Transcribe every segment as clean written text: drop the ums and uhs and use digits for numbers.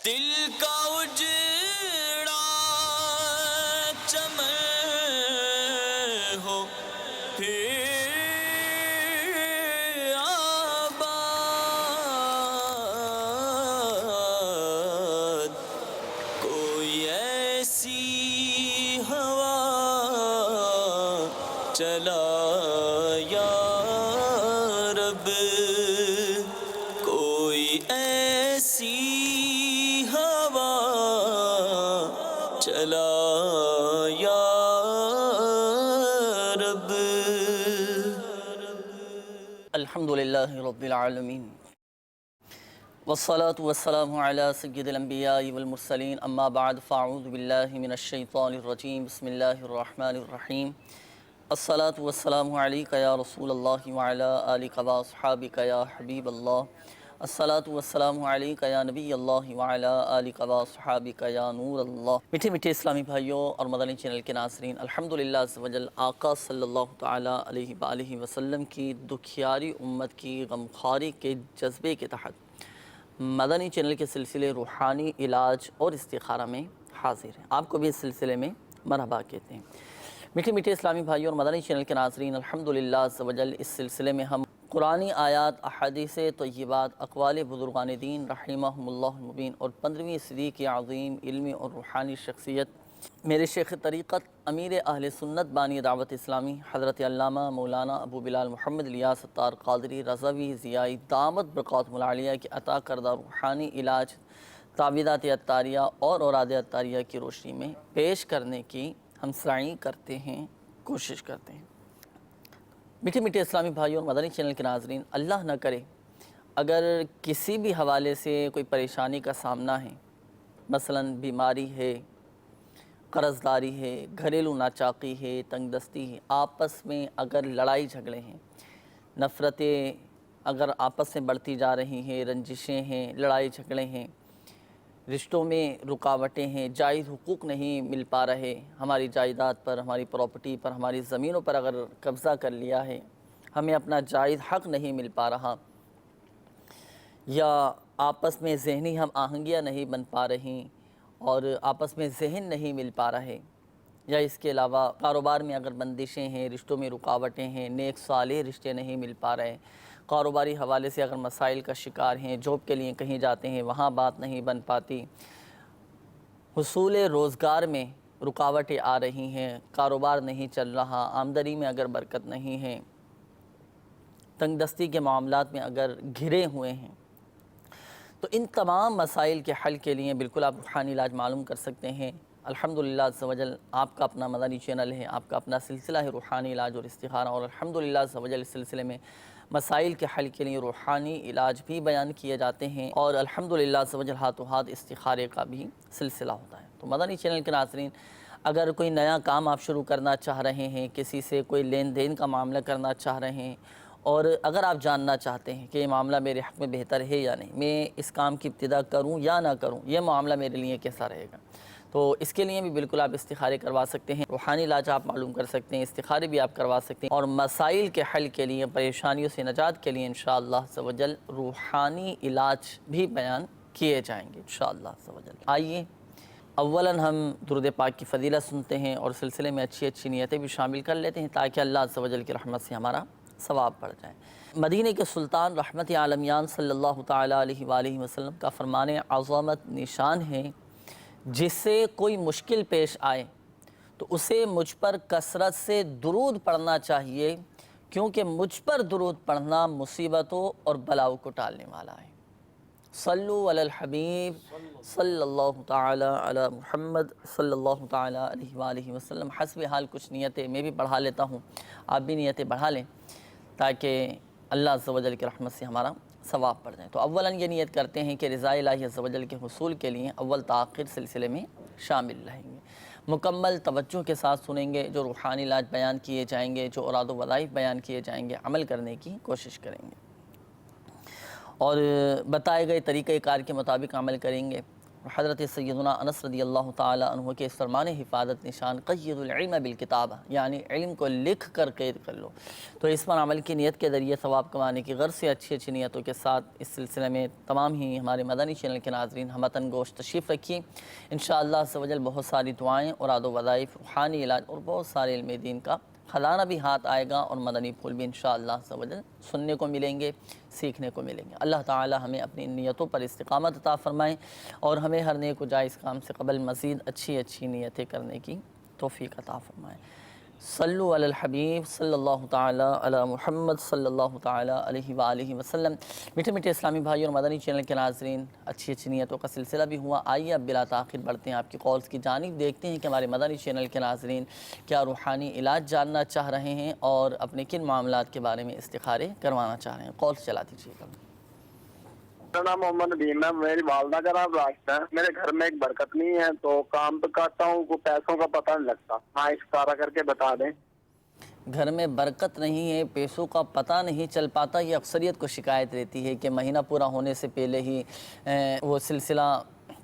دل کا اجڑا چمن ہو پھر آباد، کوئی ایسی ہوا چلا یا رب، کوئی ایسی ہوا چلا یا رب۔ الحمدللہ رب العالمین، والصلاة والسلام علی سید الانبیاء والمرسلین، اما بعد فاعوذ باللہ من الشیطان الرجیم، بسم اللہ الرحمن الرحیم۔ الصلاة والسلام علیکہ یا رسول اللہ وعلی آلکہ واصحابکہ یا حبیب اللہ۔ الصلاة والسلام علیکہ یا نبی اللہ وعلی آلکہ واصحابکہ یا نور اللہ۔ میٹھے میٹھے اسلامی بھائیوں اور مدنی چینل کے ناظرین، الحمدللہ عز و جل آقا صلی اللہ تعالیٰ علیہ وآلہ وسلم کی دکھیاری امت کی غمخواری کے جذبے کے تحت مدنی چینل کے سلسلے روحانی علاج اور استخارہ میں حاضر ہیں۔ آپ کو بھی اس سلسلے میں مرحبا کہتے ہیں۔ میٹھے میٹھے اسلامی بھائیوں اور مدنی چینل کے ناظرین، الحمدللہ عز و جل اس سلسلے میں ہم قرآنی آیات، احادیث طیبات، اقوال بزرگان دین رحمہم اللہ المبین اور 15ویں صدی کی عظیم علمی اور روحانی شخصیت میرے شیخ طریقت امیر اہل سنت بانی دعوت اسلامی حضرت علامہ مولانا ابو بلال محمد الیاس ستار قادری رضوی ضیائی دامت برکاتہم العالیہ کے عطا کردہ روحانی علاج، تعویذات عطاریہ اور اوراد عطاریہ کی روشنی میں پیش کرنے کی ہم سعی کرتے ہیں، کوشش کرتے ہیں۔ میٹھے میٹھے اسلامی بھائیوں اور مدنی چینل کے ناظرین، اللہ نہ کرے اگر کسی بھی حوالے سے کوئی پریشانی کا سامنا ہے، مثلاً بیماری ہے، قرض داری ہے، گھریلو ناچاقی ہے، تنگ دستی ہے، آپس میں اگر لڑائی جھگڑے ہیں، نفرتیں اگر آپس میں بڑھتی جا رہی ہیں، رنجشیں ہیں، لڑائی جھگڑے ہیں، رشتوں میں رکاوٹیں ہیں، جائز حقوق نہیں مل پا رہے، ہماری جائیداد پر، ہماری پراپرٹی پر، ہماری زمینوں پر اگر قبضہ کر لیا ہے، ہمیں اپنا جائز حق نہیں مل پا رہا، یا آپس میں ذہنی ہم آہنگیاں نہیں بن پا رہی اور آپس میں ذہن نہیں مل پا رہے، یا اس کے علاوہ کاروبار میں اگر بندشیں ہیں، رشتوں میں رکاوٹیں ہیں، نیک صالح رشتے نہیں مل پا رہے، کاروباری حوالے سے اگر مسائل کا شکار ہیں، جاب کے لیے کہیں جاتے ہیں وہاں بات نہیں بن پاتی، حصول روزگار میں رکاوٹیں آ رہی ہیں، کاروبار نہیں چل رہا، آمدنی میں اگر برکت نہیں ہے، تنگ دستی کے معاملات میں اگر گھرے ہوئے ہیں، تو ان تمام مسائل کے حل کے لیے بالکل آپ روحانی علاج معلوم کر سکتے ہیں۔ الحمدللہ عز و جل آپ کا اپنا مدنی چینل ہے، آپ کا اپنا سلسلہ ہے روحانی علاج اور استخارہ، اور الحمدللہ عز و جل اس سلسلے میں مسائل کے حل کے لیے روحانی علاج بھی بیان کیے جاتے ہیں، اور الحمدللہ عز و جل ہاتھوں ہاتھ استخارے کا بھی سلسلہ ہوتا ہے۔ تو مدنی چینل کے ناظرین، اگر کوئی نیا کام آپ شروع کرنا چاہ رہے ہیں، کسی سے کوئی لین دین کا معاملہ کرنا چاہ رہے ہیں، اور اگر آپ جاننا چاہتے ہیں کہ یہ معاملہ میرے حق میں بہتر ہے یا نہیں، میں اس کام کی ابتدا کروں یا نہ کروں، یہ معاملہ میرے لیے کیسا رہے گا، تو اس کے لیے بھی بالکل آپ استخارے کروا سکتے ہیں، روحانی علاج آپ معلوم کر سکتے ہیں، استخارے بھی آپ کروا سکتے ہیں، اور مسائل کے حل کے لیے، پریشانیوں سے نجات کے لیے انشاءاللہ عز و جل روحانی علاج بھی بیان کیے جائیں گے انشاءاللہ عز و جل۔ آئیے اولاً ہم درود پاک کی فضیلت سنتے ہیں اور سلسلے میں اچھی اچھی نیتیں بھی شامل کر لیتے ہیں تاکہ اللہ عز و جل کی رحمت سے ہمارا ثواب بڑھ جائے۔ مدینہ کے سلطان رحمت عالمیان صلی اللہ تعالیٰ علیہ وآلہ وسلم کا فرمان عظمت نشان ہے، جس سے کوئی مشکل پیش آئے تو اسے مجھ پر کثرت سے درود پڑھنا چاہیے، کیونکہ مجھ پر درود پڑھنا مصیبتوں اور بلاؤں کو ٹالنے والا ہے۔ صلو علی الحبیب صلی اللہ تعالیٰ علی محمد صلی اللہ تعالیٰ علیہ وآلہ وسلم۔ حسب حال کچھ نیتیں میں بھی بڑھا لیتا ہوں، آپ بھی نیتیں بڑھا لیں تاکہ اللہ عز و جل کی رحمت سے ہمارا ثواب پڑ جائے۔ تو اولاً یہ نیت کرتے ہیں کہ رضا الہی عز و جل کے حصول کے لیے اول تا آخر سلسلے میں شامل رہیں گے، مکمل توجہ کے ساتھ سنیں گے، جو روحانی علاج بیان کیے جائیں گے، جو اوراد و وظائف بیان کیے جائیں گے، عمل کرنے کی کوشش کریں گے، اور بتائے گئے طریقہ کار کے مطابق عمل کریں گے، حضرت سیدنا انس رضی اللہ تعالی عنہ کے اس فرمان حفاظت نشان قید العلم بالکتابہ، یعنی علم کو لکھ کر قید کر لو۔ تو اس پر عمل کی نیت کے ذریعے ثواب کمانے کی غرض سے اچھی اچھی نیتوں کے ساتھ اس سلسلے میں تمام ہی ہمارے مدنی چینل کے ناظرین ہمتن گوش تشریف رکھیے۔ انشاءاللہ عز و جل بہت ساری دعائیں اور آد و وظائف، روحانی علاج اور بہت سارے علم دین کا خزانہ بھی ہاتھ آئے گا، اور مدنی پھول بھی انشاءاللہ عز و جل سننے کو ملیں گے، سیکھنے کو ملیں گے۔ اللہ تعالی ہمیں اپنی نیتوں پر استقامت عطا فرمائیں، اور ہمیں ہر نیک و جائز کام سے قبل مزید اچھی اچھی نیتیں کرنے کی توفیق عطا فرمائیں۔ صلو علی الحبیب صلی اللہ تعالی علی محمد صلی اللہ تعالی علیہ وآلہ وسلم۔ میٹھے میٹھے اسلامی بھائی اور مدنی چینل کے ناظرین، اچھی اچھی نیتوں کا سلسلہ بھی ہوا۔ آئیے اب بلا تاخیر بڑھتے ہیں آپ کی کالز کی جانب، دیکھتے ہیں کہ ہمارے مدنی چینل کے ناظرین کیا روحانی علاج جاننا چاہ رہے ہیں اور اپنے کن معاملات کے بارے میں استخارے کروانا چاہ رہے ہیں۔ کالز چلا دیجیے گا۔ میرا نام محمد ندیم ہے، میری والدہ کا نام راشدہ ہے۔ میرے گھر میں ایک برکت نہیں ہے، تو کام تو کرتا ہوں، کو پیسوں کا پتہ نہیں لگتا۔ ہاں اشارہ کر کے بتا دیں۔ گھر میں برکت نہیں ہے، پیسوں کا پتہ نہیں چل پاتا، یہ اکثریت کو شکایت رہتی ہے کہ مہینہ پورا ہونے سے پہلے ہی وہ سلسلہ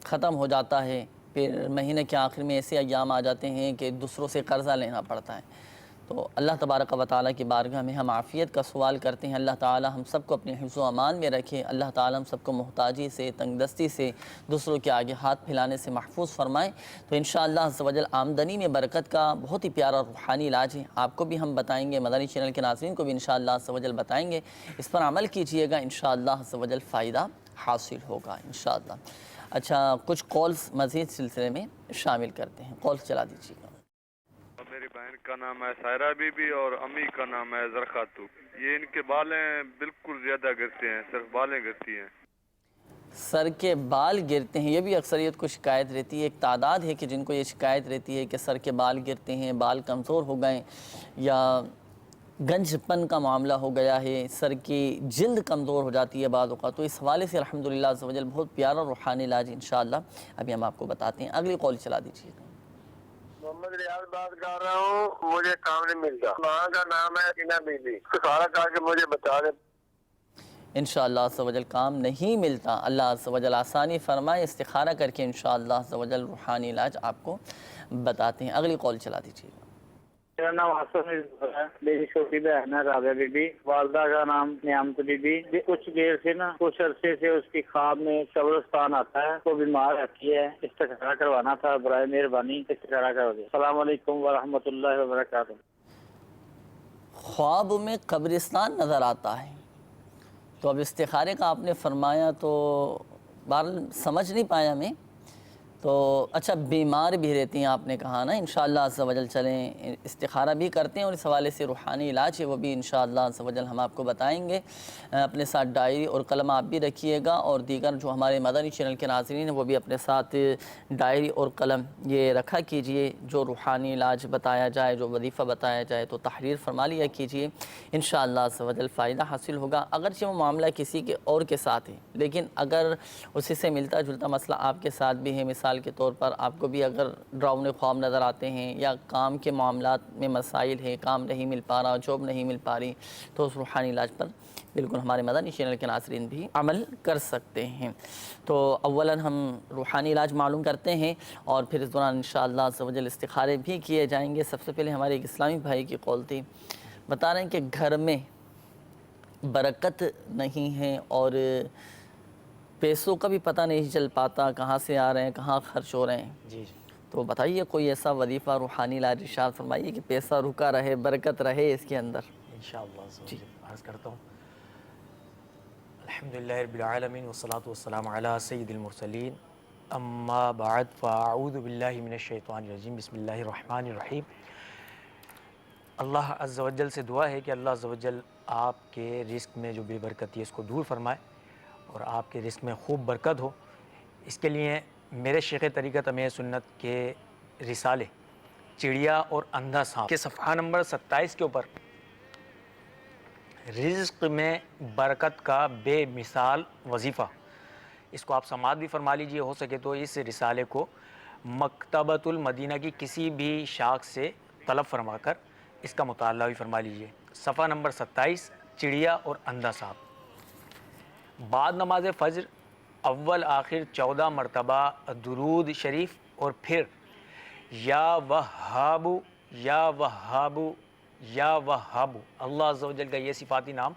ختم ہو جاتا ہے، پھر مہینے کے آخر میں ایسے ایام آ جاتے ہیں کہ دوسروں سے قرضہ لینا پڑتا ہے۔ تو اللہ تبارک و تعالیٰ کی بارگاہ میں ہم عافیت کا سوال کرتے ہیں، اللہ تعالیٰ ہم سب کو اپنے حفظ و امان میں رکھے، اللہ تعالیٰ ہم سب کو محتاجی سے، تنگ دستی سے، دوسروں کے آگے ہاتھ پھیلانے سے محفوظ فرمائے۔ تو انشاءاللہ عز و جل آمدنی میں برکت کا بہت ہی پیارا روحانی علاج ہے، آپ کو بھی ہم بتائیں گے، مدنی چینل کے ناظرین کو بھی انشاءاللہ عز و جل بتائیں گے، اس پر عمل کیجئے گا، انشاءاللہ عز و جل فائدہ حاصل ہوگا انشاءاللہ۔ اچھا، کچھ کالز مزید سلسلے میں شامل کرتے ہیں، کالز چلا دیجیے گا۔ میری بہن کا نام ہے سائرہ بی بی اور امی کا نام ہے زرخاتو۔ یہ ان کے بالیں بالکل زیادہ گرتے ہیں، صرف بالیں گرتی ہیں۔ سر کے بال گرتے ہیں، یہ بھی اکثریت کو شکایت رہتی ہے، ایک تعداد ہے کہ جن کو یہ شکایت رہتی ہے کہ سر کے بال گرتے ہیں، بال کمزور ہو گئے، یا گنج پن کا معاملہ ہو گیا ہے، سر کی جلد کمزور ہو جاتی ہے بعض اوقات۔ تو اس حوالے سے الحمدللہ عز و جل بہت پیارا روحانی علاج انشاءاللہ ابھی ہم آپ کو بتاتے ہیں۔ اگلی کال چلا دیجیے گا۔ محمد ریاض بات کر رہا ہوں، مجھے کام نہیں ملتا۔ ماں کا نام ہے ٹینا بی بی، سارا کر کے مجھے بتا دیں۔ انشاءاللہ عز و جل کام نہیں ملتا، اللہ عز و جل آسانی فرمائے، استخارہ کر کے انشاءاللہ عز و جل روحانی علاج آپ کو بتاتے ہیں۔ اگلی کال چلا دیجیے گا۔ میرا نام حسن ہے، میری چھوٹی بہن ہے رابعہ بی بی، والدہ کا نام نعمت بی بی۔ کچھ دیر سے نا، کچھ عرصے سے اس کی خواب میں قبرستان آتا ہے، وہ بیمار رہتی ہے، استخارہ کروانا تھا، برائے مہربانی استخارہ کروا دیں۔ السلام علیکم ورحمۃ اللہ وبرکاتہ۔ خواب میں قبرستان نظر آتا ہے، تو اب استخارے کا آپ نے فرمایا تو بہرحال سمجھ نہیں پایا میں، تو اچھا بیمار بھی رہتی ہیں آپ نے کہا نا، انشاءاللہ عز و جل چلیں استخارہ بھی کرتے ہیں، اور اس حوالے سے روحانی علاج ہے وہ بھی انشاءاللہ عز و جل ہم آپ کو بتائیں گے۔ اپنے ساتھ ڈائری اور قلم آپ بھی رکھیے گا، اور دیگر جو ہمارے مدنی چینل کے ناظرین ہیں وہ بھی اپنے ساتھ ڈائری اور قلم یہ رکھا کیجئے، جو روحانی علاج بتایا جائے، جو وظیفہ بتایا جائے تو تحریر فرما لیا کیجئے، انشاءاللہ عز و جل فائدہ حاصل ہوگا۔ اگرچہ وہ معاملہ کسی کے اور کے ساتھ ہے، لیکن اگر اسی سے ملتا جلتا مسئلہ آپ کے ساتھ بھی ہے، مثال کے طور پر آپ کو بھی اگر ڈراؤنے خواب نظر آتے ہیں، یا کام کے معاملات میں مسائل ہیں، کام نہیں مل پا رہا، جاب نہیں مل پا رہی، تو اس روحانی علاج پر بالکل ہمارے مدنی چینل کے ناظرین بھی عمل کر سکتے ہیں۔ تو اولاً ہم روحانی علاج معلوم کرتے ہیں، اور پھر اس دوران انشاءاللہ عز و جل استخارے بھی کیے جائیں گے۔ سب سے پہلے ہمارے ایک اسلامی بھائی کی قول تھی، بتا رہے ہیں کہ گھر میں برکت نہیں ہے، اور پیسوں کا بھی پتہ نہیں چل پاتا، کہاں سے آ رہے ہیں، کہاں خرچ ہو رہے ہیں۔ جی تو بتائیے کوئی ایسا وظیفہ روحانی علاج ارشاد فرمائیے کہ پیسہ رکا رہے، برکت رہے اس کے اندر۔ انشاءاللہ عرض کرتا ہوں۔ الحمدللہ رب العالمین والصلاة والسلام علی سید المرسلین، اما بعد فاعوذ باللہ من الشیطان الرجیم، بسم اللہ الرحمن الرحیم۔ اللہ عز و جل سے دعا ہے کہ اللہ عز و جل آپ کے رزق میں جو بے برکتی ہے اس کو دور فرمائے، اور آپ کے رزق میں خوب برکت ہو۔ اس کے لیے میرے شیخ طریقت امیر سنت کے رسالے چڑیا اور اندھا سانپ کے صفحہ نمبر 27 کے اوپر رزق میں برکت کا بے مثال وظیفہ، اس کو آپ سماعت بھی فرما لیجئے، ہو سکے تو اس رسالے کو مکتبۃ المدینہ کی کسی بھی شاخ سے طلب فرما کر اس کا مطالعہ بھی فرما لیجئے۔ صفحہ نمبر 27، چڑیا اور اندھا سانپ۔ بعد نماز فجر اول آخر 14 مرتبہ درود شریف اور پھر یا وہاب یا وہاب یا وہاب اللہ عز و جل کا یہ صفاتی نام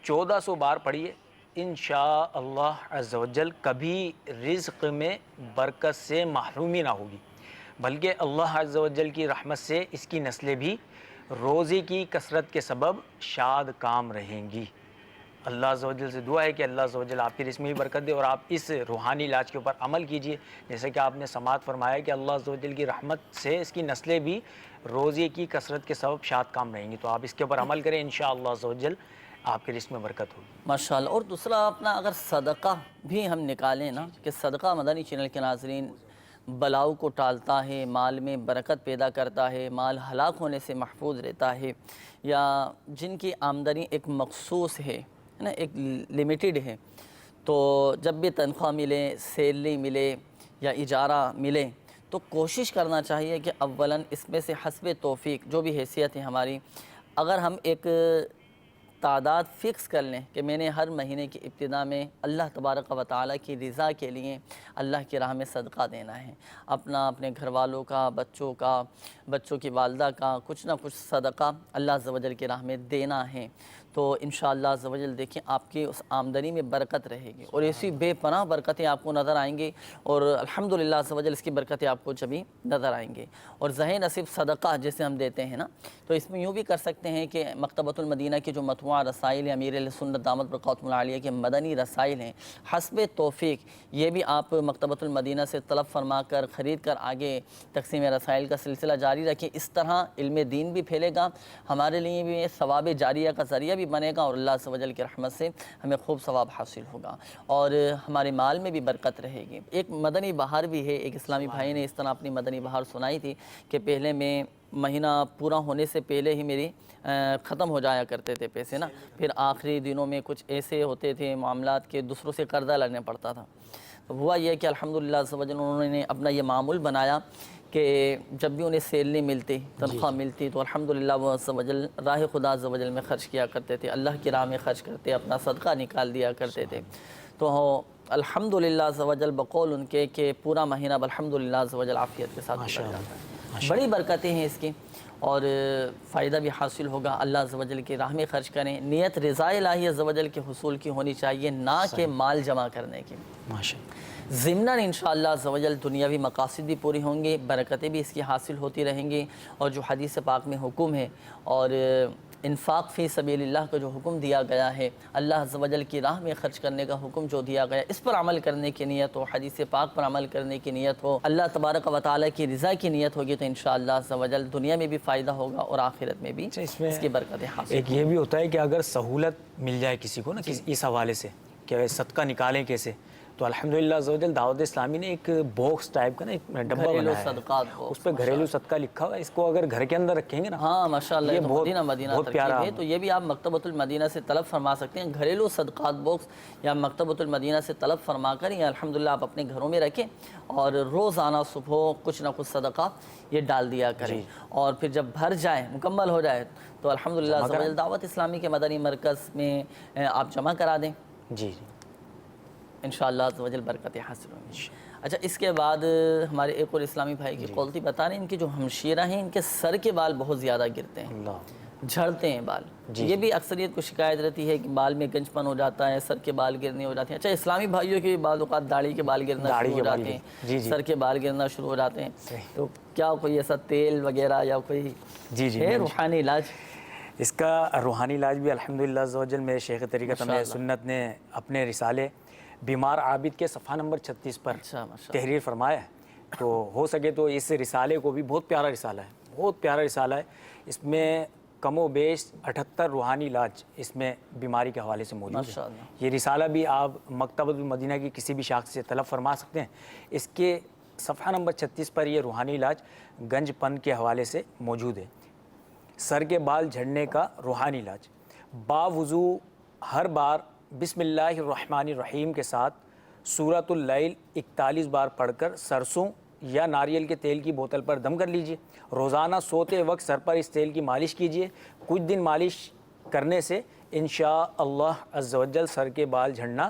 1400 بار پڑھیے، انشاءاللہ عز و جل کبھی رزق میں برکت سے محرومی نہ ہوگی، بلکہ اللہ عز و جل کی رحمت سے اس کی نسلیں بھی روزے کی کثرت کے سبب شاد کام رہیں گی۔ اللہ عز و جل سے دعا ہے کہ اللہ عز و جل آپ کی رزق میں بھی برکت دے اور آپ اس روحانی علاج کے اوپر عمل کیجئے، جیسے کہ آپ نے سماعت فرمایا کہ اللہ عز و جل کی رحمت سے اس کی نسلیں بھی روزے کی کثرت کے سبب شاد کام رہیں گی، تو آپ اس کے اوپر عمل کریں، انشاءاللہ عز و جل آپ کے رزق میں برکت ہوگی۔ ماشاءاللہ۔ اور دوسرا اپنا اگر صدقہ بھی ہم نکالیں نا کہ صدقہ مدنی چینل کے ناظرین بلاؤں کو ٹالتا ہے، مال میں برکت پیدا کرتا ہے، مال ہلاک ہونے سے محفوظ رہتا ہے، یا جن کی آمدنی ایک مخصوص ہے نا، ایک لیمیٹڈ ہے، تو جب بھی تنخواہ ملے، سیلری ملے یا اجارہ ملے تو کوشش کرنا چاہیے کہ اولاً اس میں سے حسب توفیق جو بھی حیثیت ہے ہماری، اگر ہم ایک تعداد فکس کر لیں کہ میں نے ہر مہینے کی ابتدا میں اللہ تبارک و تعالیٰ کی رضا کے لیے اللہ کی راہ میں صدقہ دینا ہے، اپنے گھر والوں کا، بچوں کا، بچوں کی والدہ کا کچھ نہ کچھ صدقہ اللہ عز و جل کی راہ میں دینا ہے، تو انشاءاللہ عز و جل دیکھیں آپ کی اس آمدنی میں برکت رہے گی اور ایسی بے پناہ برکتیں آپ کو نظر آئیں گی، اور الحمدللہ عز و جل اس کی برکتیں آپ کو جبھی نظر آئیں گی۔ اور ذہن نصیب صدقہ جیسے ہم دیتے ہیں نا، تو اس میں یوں بھی کر سکتے ہیں کہ مکتبۃ المدینہ کی جو مطبوعہ رسائل امیر اہل سنت دامت برکاتہم العالیہ کے مدنی رسائل ہیں، حسب توفیق یہ بھی آپ مکتبۃ المدینہ سے طلب فرما کر خرید کر آگے تقسیم رسائل کا سلسلہ جاری رکھیں، اس طرح علم دین بھی پھیلے گا، ہمارے لیے بھی ثواب جاریہ کا ذریعہ بھی بنے گا، اور اللہ عز و جل کی رحمت سے ہمیں خوب ثواب حاصل ہوگا اور ہمارے مال میں بھی برکت رہے گی۔ ایک مدنی بہار بھی ہے، ایک اسلامی بھائی نے اس طرح اپنی مدنی بہار سنائی تھی کہ پہلے میں مہینہ پورا ہونے سے پہلے ہی میری ختم ہو جایا کرتے تھے پیسے نا، پھر آخری دنوں میں کچھ ایسے ہوتے تھے معاملات کے دوسروں سے قرضہ لینا پڑتا تھا، تو ہوا یہ کہ الحمدللہ عز و جل انہوں نے اپنا یہ معمول بنایا کہ جب بھی انہیں سیلری ملتی، تنخواہ ملتی، تو الحمدللہ وہ عز و جل راہ خدا عز و جل میں خرچ کیا کرتے تھے، اللہ کی راہ میں خرچ کرتے، اپنا صدقہ نکال دیا کرتے تھے، تو الحمدللہ عز و جل بقول ان کے کہ پورا مہینہ الحمدللہ عز و جل عافیت کے ساتھ گزر جاتا ہے۔ بڑی برکتیں ہیں اس کی اور فائدہ بھی حاصل ہوگا، اللہ عز و جل کی راہ میں خرچ کریں، نیت رضا الہی عز و جل کے حصول کی ہونی چاہیے، نہ کہ مال جمع کرنے کی۔ ضمناً انشاءاللہ عز و جل دنیاوی مقاصد بھی پوری ہوں گی، برکتیں بھی اس کی حاصل ہوتی رہیں گی، اور جو حدیث پاک میں حکم ہے اور انفاق فی سبیل اللہ کا جو حکم دیا گیا ہے، اللہ عز و جل کی راہ میں خرچ کرنے کا حکم جو دیا گیا، اس پر عمل کرنے کی نیت ہو، حدیث پاک پر عمل کرنے کی نیت ہو، اللہ تبارک و تعالیٰ کی رضا کی نیت ہوگی، تو انشاءاللہ عز و جل دنیا میں بھی فائدہ ہوگا اور آخرت میں بھی اس کی برکتیں حاصل ایک یہ بھی ہوتا ہے کہ اگر سہولت مل جائے کسی کو نا اس حوالے سے کہ صدقہ نکالیں کیسے، تو الحمدللہ عز و جل دعوت اسلامی نے ایک باکس ٹائپ کا نا ایک ڈبہ بنایا ہے، اس پہ گھریلو صدقہ لکھا ہوا ہے، اس کو اگر گھر کے اندر رکھیں گے نا، ہاں ماشاءاللہ یہ مدینہ بہت پیارا ہے، تو یہ بھی آپ مکتبۃ المدینہ سے طلب فرما سکتے ہیں، گھریلو صدقات باکس یا مکتبۃ المدینہ سے طلب فرما کر یا الحمدللہ آپ اپنے گھروں میں رکھیں اور روزانہ صبح کچھ نہ کچھ صدقہ یہ ڈال دیا کریں، اور پھر جب بھر جائے، مکمل ہو جائے، تو الحمدللہ عز و جل دعوت اسلامی کے مدنی مرکز میں آپ جمع کرا دیں، جی انشاءاللہ عز و جل برکتیں حاصل ہوں گی۔ اچھا، اس کے بعد ہمارے ایک اور اسلامی بھائی کی قول تھی، بتا رہے ہیں ان کی جو ہمشیرہ ہیں ان کے سر کے بال بہت زیادہ گرتے ہیں، جھڑتے ہیں بال، یہ بھی اکثریت کو شکایت رہتی ہے کہ بال میں گنج پن ہو جاتا ہے، سر کے بال گرنے ہو جاتے ہیں۔ اچھا، اسلامی بھائیوں کے بعض اوقات داڑھی کے بال گرنا شروع ہو جاتے ہیں، سر کے بال گرنا شروع ہو جاتے ہیں، تو کیا کوئی ایسا تیل وغیرہ یا کوئی ہے روحانی علاج؟ اس کا روحانی علاج بھی الحمدللہ عز و جل میرے شیخ طریقت اہل سنت نے اپنے رسالے بیمار عابد کے صفحہ نمبر 36 پر تحریر فرمایا ہے، تو ہو سکے تو اس رسالے کو بھی، بہت پیارا رسالہ ہے، بہت پیارا رسالہ ہے، اس میں کم و بیش 78 روحانی علاج اس میں بیماری کے حوالے سے موجود ہے۔ یہ رسالہ بھی آپ مکتبۃ المدینہ کی کسی بھی شاخ سے طلب فرما سکتے ہیں، اس کے صفحہ نمبر 36 پر یہ روحانی علاج گنج پن کے حوالے سے موجود ہے۔ سر کے بال جھڑنے کا روحانی علاج، باوضو ہر بار بسم اللہ الرحمن الرحیم کے ساتھ سورۃ اللیل 41 بار پڑھ کر سرسوں یا ناریل کے تیل کی بوتل پر دم کر لیجئے، روزانہ سوتے وقت سر پر اس تیل کی مالش کیجئے، کچھ دن مالش کرنے سے انشاءاللہ عز و جل سر کے بال جھڑنا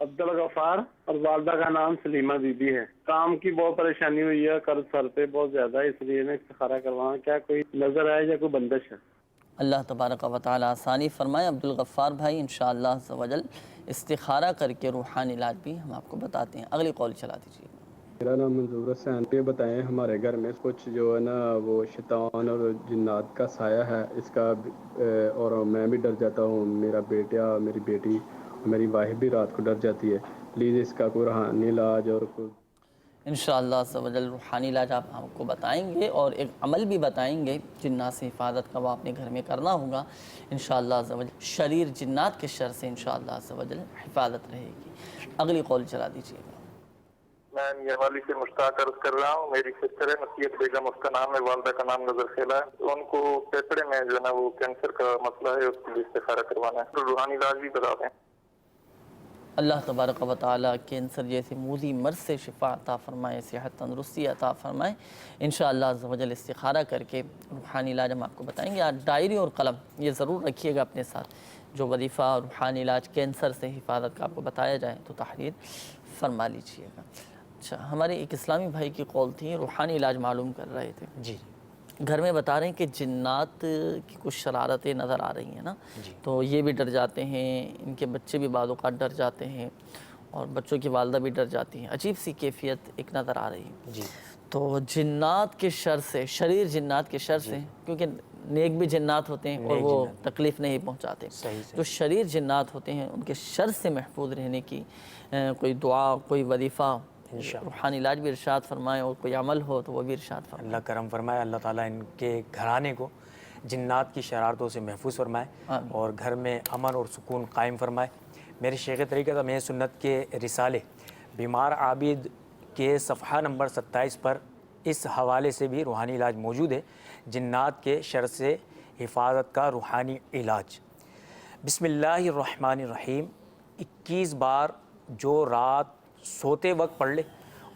عبدالغفار اور والدہ کا نام سلیمہ بی بی ہے. کام کی بہت پریشانی ہوئی ہے, قرض سر پہ بہت زیادہ ہے, اس لیے میں استخارہ کروانا, کیا کوئی نظر آئے یا کوئی بندش ہے؟ اللہ تبارک و تعالی آسانی فرمائے. عبدالغفار بھائی انشاءاللہ عز و جل استخارہ کر کے روحانی علاج بھی ہم آپ کو بتاتے ہیں. اگلی قول چلا دیجیے. میرا نام منظور حسین. یہ بتائیں ہمارے گھر میں کچھ جو ہے نا وہ شیطان اور جنات کا سایہ ہے اس کا, اور میں بھی ڈر جاتا ہوں, میرا بیٹا, میری بیٹی, میری وائف بھی رات کو ڈر جاتی ہے. پلیز اس کا کوئی روحانی علاج اور کوئی انشاءاللہ عز و جل روحانی علاج آپ ہم کو بتائیں گے اور ایک عمل بھی بتائیں گے جنات سے حفاظت کا, وہ اپنے گھر میں کرنا ہوگا انشاءاللہ عز و جل. شریر جنات کے شر سے انشاءاللہ عز و جل حفاظت رہے گی. اگلی قول چلا دیجیے. میں یہ والی سے مشتاق عرض کر رہا ہوں. میری سسٹر ہے نصیحت بیگم, اس کا نام ہے, والدہ کا نام نظر خیلا ہے. ان کو پھیپھڑے میں جو ہے نا وہ کینسر کا مسئلہ ہے, اس کے لیے استخارہ کروانا ہے. تو روحانی علاج بھی بتا دیں. اللہ تبارک و تعالی کینسر جیسے موذی مرض سے شفا عطا فرمائے, صحت تندرستی عطا فرمائے. انشاءاللہ عز و جل استخارہ کر کے روحانی علاج ہم آپ کو بتائیں گے. آج ڈائری اور قلم یہ ضرور رکھیے گا اپنے ساتھ. جو وظیفہ روحانی علاج کینسر سے حفاظت کا آپ کو بتایا جائے تو تحریر فرما لیجیے گا. اچھا, ہمارے ایک اسلامی بھائی کی قول تھی, روحانی علاج معلوم کر رہے تھے. جی گھر میں بتا رہے ہیں کہ جنات کی کچھ شرارتیں نظر آ رہی ہیں نا, تو یہ بھی ڈر جاتے ہیں, ان کے بچے بھی بعض اوقات ڈر جاتے ہیں اور بچوں کی والدہ بھی ڈر جاتی ہیں. عجیب سی کیفیت ایک نظر آ رہی ہے. جی تو جنات کے شر سے, شریر جنات کے شر سے, کیونکہ نیک بھی جنات ہوتے ہیں اور وہ تکلیف نہیں پہنچاتے, جو شریر جنات ہوتے ہیں ان کے شر سے محفوظ رہنے کی کوئی دعا, کوئی وظیفہ, روحانی علاج بھی ارشاد فرمائے اور کوئی عمل ہو تو وہ بھی ارشاد فرمائے. اللہ کرم فرمائے, اللہ تعالیٰ ان کے گھرانے کو جنات کی شرارتوں سے محفوظ فرمائے اور گھر میں امن اور سکون قائم فرمائے. میرے شیخ طریقت امیر سنت کے رسالے بیمار عابد کے صفحہ نمبر 27 پر اس حوالے سے بھی روحانی علاج موجود ہے, جنات کے شر سے حفاظت کا روحانی علاج. بسم اللہ الرحمن الرحیم. 21 بار جو رات سوتے وقت پڑھ لے,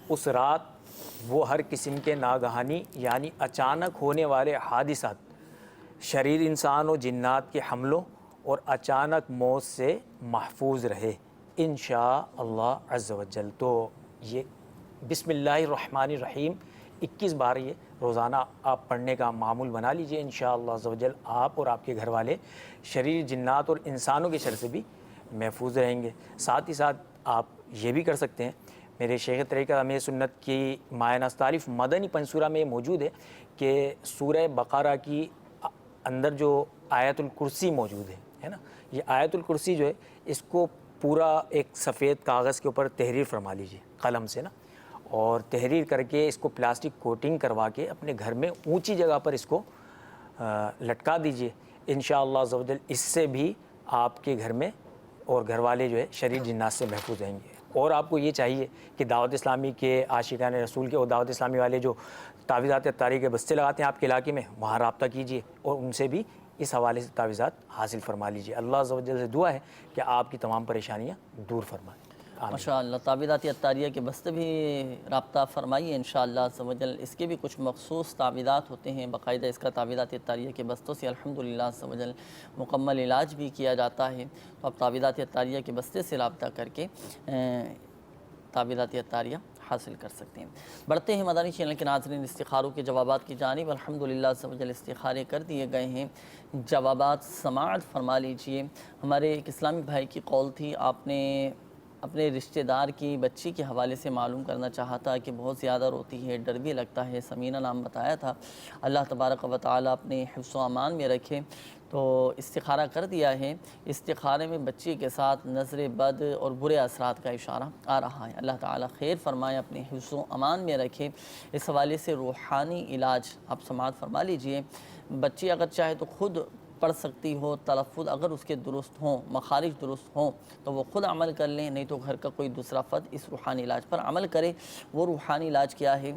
اس رات وہ ہر قسم کے ناگہانی یعنی اچانک ہونے والے حادثات, شریر انسان و جنات کے حملوں اور اچانک موت سے محفوظ رہے انشاءاللہ عز و جل. تو یہ بسم اللہ الرحمن الرحیم 21 بار یہ روزانہ آپ پڑھنے کا معمول بنا لیجئے. انشاءاللہ عز و جل آپ اور آپ کے گھر والے شریر جنات اور انسانوں کے شر سے بھی محفوظ رہیں گے. ساتھ ہی ساتھ آپ یہ بھی کر سکتے ہیں, میرے شیخ طریقہ امیر سنت کی مایہ نستعلیف مدنی پنصورہ میں موجود ہے کہ سورہ بقرہ کی اندر جو آیت الکرسی موجود ہے نا, یہ آیت الکرسی جو ہے اس کو پورا ایک سفید کاغذ کے اوپر تحریر فرما لیجیے قلم سے نا, اور تحریر کر کے اس کو پلاسٹک کوٹنگ کروا کے اپنے گھر میں اونچی جگہ پر اس کو لٹکا دیجیے. انشاءاللہ عز و جل اس سے بھی آپ کے گھر میں اور گھر والے جو ہے شریر جنات سے محفوظ رہیں گے. اور آپ کو یہ چاہیے کہ دعوت اسلامی کے عاشقان رسول کے اور دعوت اسلامی والے جو تعویذات اتاری کے بستے لگاتے ہیں آپ کے علاقے میں, وہاں رابطہ کیجیے اور ان سے بھی اس حوالے سے تعویذات حاصل فرما لیجیے. اللہ عز و جل سے دعا ہے کہ آپ کی تمام پریشانیاں دور فرمائے. ماشاءاللہ تعویذات اتاریہ کے بستے بھی رابطہ فرمائیے انشاءاللہ عز و جل. اس کے بھی کچھ مخصوص تعویذات ہوتے ہیں باقاعدہ, اس کا تعویذات اتاریہ کے بستوں سے الحمدللہ عز و جل مکمل علاج بھی کیا جاتا ہے. تو آپ تعویذات اتاریہ کے بستے سے رابطہ کر کے تعویذات اتاریہ حاصل کر سکتے ہیں. بڑھتے ہیں مدنی چینل کے ناظرین استخاروں کے جوابات کی جانب. الحمدللہ عز و جل استخارے کر دیے گئے ہیں, جوابات سماعت فرما لیجئے. ہمارے ایک اسلامی بھائی کی قول تھی, آپ نے اپنے رشتہ دار کی بچی کے حوالے سے معلوم کرنا چاہتا کہ بہت زیادہ روتی ہے, ڈر بھی لگتا ہے, سمینہ نام بتایا تھا. اللہ تبارک و تعالی اپنے حفظ و امان میں رکھے. تو استخارہ کر دیا ہے. استخارے میں بچی کے ساتھ نظر بد اور برے اثرات کا اشارہ آ رہا ہے. اللہ تعالی خیر فرمائے, اپنے حفظ و امان میں رکھے. اس حوالے سے روحانی علاج آپ سماعت فرما لیجئے. بچی اگر چاہے تو خود پڑھ سکتی ہو, تلفظ اگر اس کے درست ہوں, مخارج درست ہوں تو وہ خود عمل کر لیں, نہیں تو گھر کا کوئی دوسرا فرد اس روحانی علاج پر عمل کرے. وہ روحانی علاج کیا ہے؟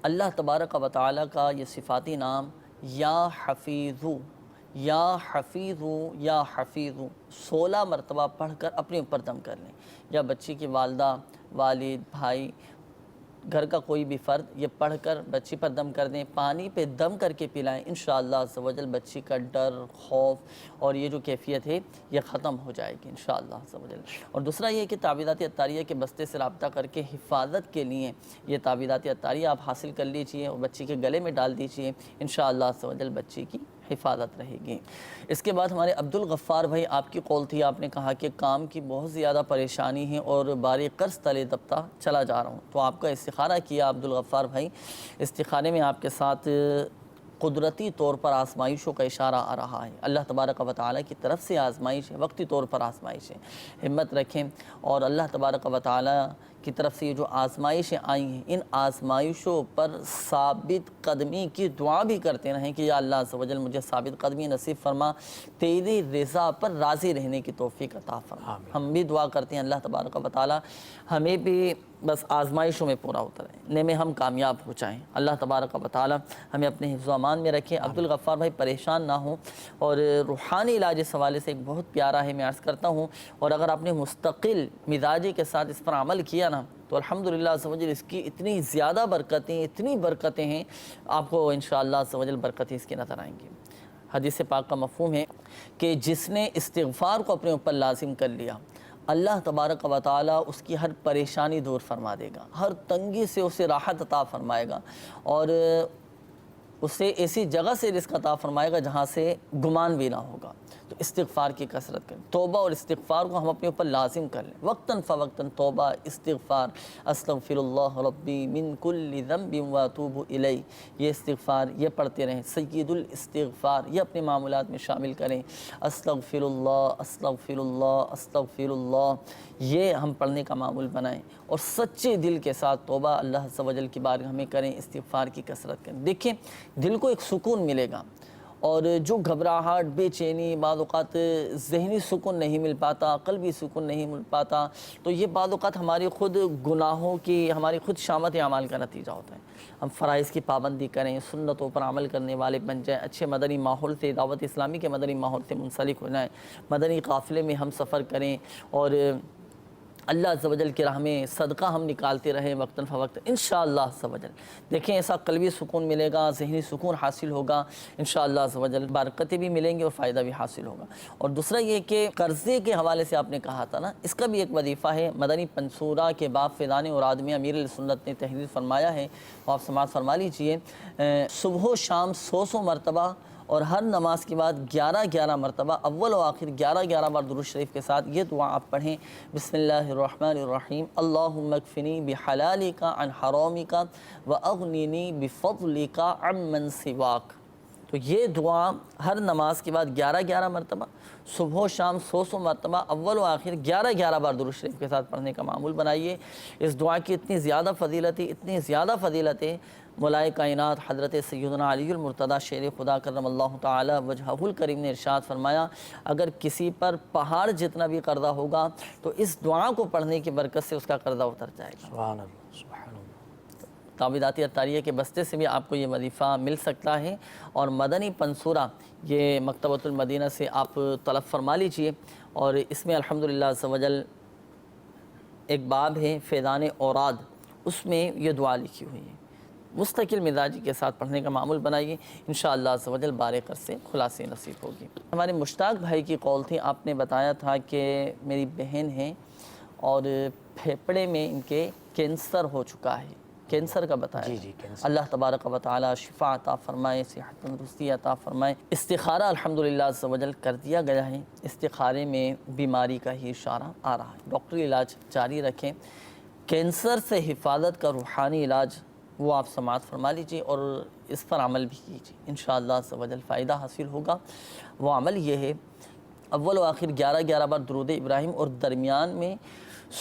اللہ تبارک و تعالی کا یہ صفاتی نام یا حفیظو, یا حفیظو, یا حفیظو 16 مرتبہ پڑھ کر اپنے اوپر دم کر لیں. یا بچی کی والدہ, والد, بھائی گھر کا کوئی بھی فرد یہ پڑھ کر بچی پر دم کر دیں، پانی پہ دم کر کے پلائیں، انشاءاللہ عز و جل بچی کا ڈر، خوف اور یہ جو کیفیت ہے یہ ختم ہو جائے گی انشاءاللہ عز و جل۔ اور دوسرا یہ کہ تعویذات عطاریہ کے بستے سے رابطہ کر کے حفاظت کے لیے یہ تعویذات عطاریہ آپ حاصل کر لیجئے اور بچی کے گلے میں ڈال دیجئے، انشاءاللہ عز و جل بچی کی حفاظت رہے گی۔ اس کے بعد ہمارے عبدالغفار بھائی، آپ کی قول تھی، آپ نے کہا کہ کام کی بہت زیادہ پریشانی ہے اور باری قرض تلے دبتا چلا جا رہا ہوں، تو آپ کا استخارہ کیا عبدالغفار بھائی۔ استخارے میں آپ کے ساتھ قدرتی طور پر آزمائشوں کا اشارہ آ رہا ہے، اللہ تبارک و تعالیٰ کی طرف سے آزمائش ہے، وقتی طور پر آزمائش ہے، ہمت رکھیں اور اللہ تبارک و تعالیٰ کی طرف سے یہ جو آزمائشیں آئی ہیں ان آزمائشوں پر ثابت قدمی کی دعا بھی کرتے رہیں کہ یا اللہ عز و جل مجھے ثابت قدمی نصیب فرما، تیری رضا پر راضی رہنے کی توفیق عطا فرما۔ ہم بھی دعا کرتے ہیں اللہ تبارک و تعالیٰ ہمیں بھی بس آزمائشوں میں پورا اتریں، میں ہم کامیاب ہو جائیں، اللہ تبارک و تعالیٰ ہمیں اپنے حفظ و امان میں رکھیں۔ عبدالغفار بھائی پریشان نہ ہوں، اور روحانی علاج اس حوالے سے ایک بہت پیارا ہے، میں عرض کرتا ہوں، اور اگر آپ نے مستقل مزاجی کے ساتھ اس پر عمل کیا نا تو الحمدللہ عز و جل اس کی اتنی زیادہ برکتیں ہیں، آپ کو انشاءاللہ عز و جل برکتیں اس کی نظر آئیں گی۔ حدیث پاک کا مفہوم ہے کہ جس نے استغفار کو اپنے اوپر لازم کر لیا، اللہ تبارک و تعالیٰ اس کی ہر پریشانی دور فرما دے گا، ہر تنگی سے اسے راحت عطا فرمائے گا، اور اسے ایسی جگہ سے رزق عطا فرمائے گا جہاں سے گمان بھی نہ ہوگا۔ تو استغفار کی کثرت کریں، توبہ اور استغفار کو ہم اپنے اوپر لازم کر لیں، وقتاً فوقتاً توبہ، استغفار، استغفر اللہ ربی من کل ذنب واتوب الیہ، یہ استغفار یہ پڑھتے رہیں، سید الاستغفار یہ اپنے معمولات میں شامل کریں، استغفر اللہ استغفر اللہ استغفر اللہ، یہ ہم پڑھنے کا معمول بنائیں اور سچے دل کے ساتھ توبہ اللہ عز و جل کی بارگاہ میں کریں، استغفار کی کثرت کریں۔ دیکھیں دل کو ایک سکون ملے گا، اور جو گھبراہٹ، بے چینی، بعض اوقات ذہنی سکون نہیں مل پاتا، قلبی سکون نہیں مل پاتا، تو یہ بعض اوقات ہماری خود گناہوں کی، ہماری خود شامت اعمال کا نتیجہ ہوتا ہے۔ ہم فرائض کی پابندی کریں، سنتوں پر عمل کرنے والے بن جائیں، اچھے مدنی ماحول سے، دعوت اسلامی کے مدنی ماحول سے منسلک ہو جائیں، مدنی قافلے میں ہم سفر کریں، اور اللہ عز و جل کی راہ میں صدقہ ہم نکالتے رہیں وقتاً فوقت، انشاءاللہ عز و جل دیکھیں ایسا قلبی سکون ملے گا، ذہنی سکون حاصل ہوگا، انشاءاللہ عز و جل برکتیں بھی ملیں گی اور فائدہ بھی حاصل ہوگا۔ اور دوسرا یہ کہ قرضے کے حوالے سے آپ نے کہا تھا نا، اس کا بھی ایک وظیفہ ہے، مدنی پنصورہ کے باب فیضان اوراد میں امیر السنت نے تحریر فرمایا ہے، آپ سماعت فرما لیجئے، صبح و شام 100 مرتبہ اور ہر نماز کے بعد 11 مرتبہ اول و آخر 11 بار درود شریف کے ساتھ یہ دعا آپ پڑھیں، بسم اللہ الرحمن الرحیم، اللہم اکفنی بحلالک عن حرامک واغننی بفضلک عمن سواک۔ تو یہ دعا ہر نماز کے بعد 11 مرتبہ، صبح و شام 100 مرتبہ، اول و آخر 11 بار درود شریف کے ساتھ پڑھنے کا معمول بنائیے۔ اس دعا کی اتنی زیادہ فضیلت ہے، مولائے کائنات حضرت سیدنا علی المرتضیٰ شیر خدا کرم اللہ تعالی وجہہ الکریم نے ارشاد فرمایا، اگر کسی پر پہاڑ جتنا بھی قرضہ ہوگا تو اس دعا کو پڑھنے کی برکت سے اس کا قرضہ اتر جائے گا۔ سبحان اللہ سبحان اللہ۔ تعویذات عطاریہ کے بستے سے بھی آپ کو یہ وظیفہ مل سکتا ہے، اور مدنی پنصورہ یہ مکتبۃ المدینہ سے آپ طلب فرما لیجئے، اور اس میں الحمدللہ عز و جل ایک باب ہے فیضان اوراد، اس میں یہ دعا لکھی ہوئی ہے، مستقل مزاجی کے ساتھ پڑھنے کا معمول بنائیے، انشاءاللہ عز و جل بارقر سے خلاصے نصیب ہوگی۔ ہمارے مشتاق بھائی کی قول تھی، آپ نے بتایا تھا کہ میری بہن ہے اور پھیپھڑے میں ان کے کینسر ہو چکا ہے، کینسر کا بتایا جی کینسر۔ اللہ تبارک و تعالی شفا عطا فرمائے، صحت تندرستی عطا فرمائے۔ استخارہ الحمدللہ عز و جل کر دیا گیا ہے، استخارے میں بیماری کا ہی اشارہ آ رہا ہے، ڈاکٹری علاج جاری رکھیں، کینسر سے حفاظت کا روحانی علاج وہ آپ سماعت فرما لیجئے اور اس پر عمل بھی کیجئے، انشاءاللہ عز و جل فائدہ حاصل ہوگا۔ وہ عمل یہ ہے، اول و آخر 11 بار درود ابراہیم اور درمیان میں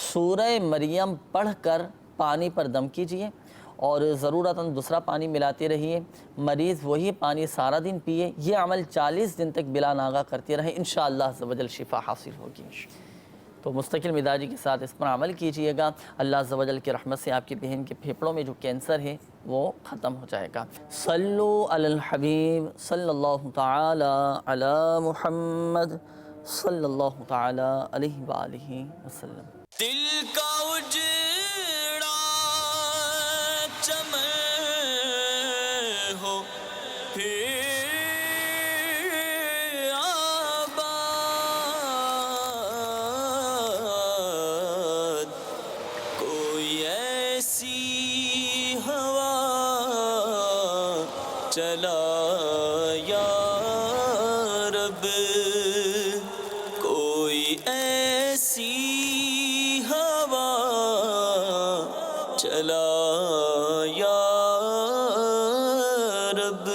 سورہ مریم پڑھ کر پانی پر دم کیجئے، اور ضرورتاً دوسرا پانی ملاتے رہیے، مریض وہی پانی سارا دن پیے، یہ عمل 40 دن تک بلا ناغہ کرتے رہے، انشاءاللہ عز و جل شفا حاصل ہوگی۔ تو مستقل مزاجی کے ساتھ اس پر عمل کیجئے گا، اللہ عز و جل کی رحمت سے آپ کی بہن کے پھیپھڑوں میں جو کینسر ہے وہ ختم ہو جائے گا۔ صلو علی الحبیب صلی اللہ تعالی علی محمد صلی اللہ تعالی علیہ وآلہ وسلم۔ دل کا اجڑا پھر آباد کوئی ایسی ہوا چلا یا رب، کوئی ایسی ہوا چلا یا رب۔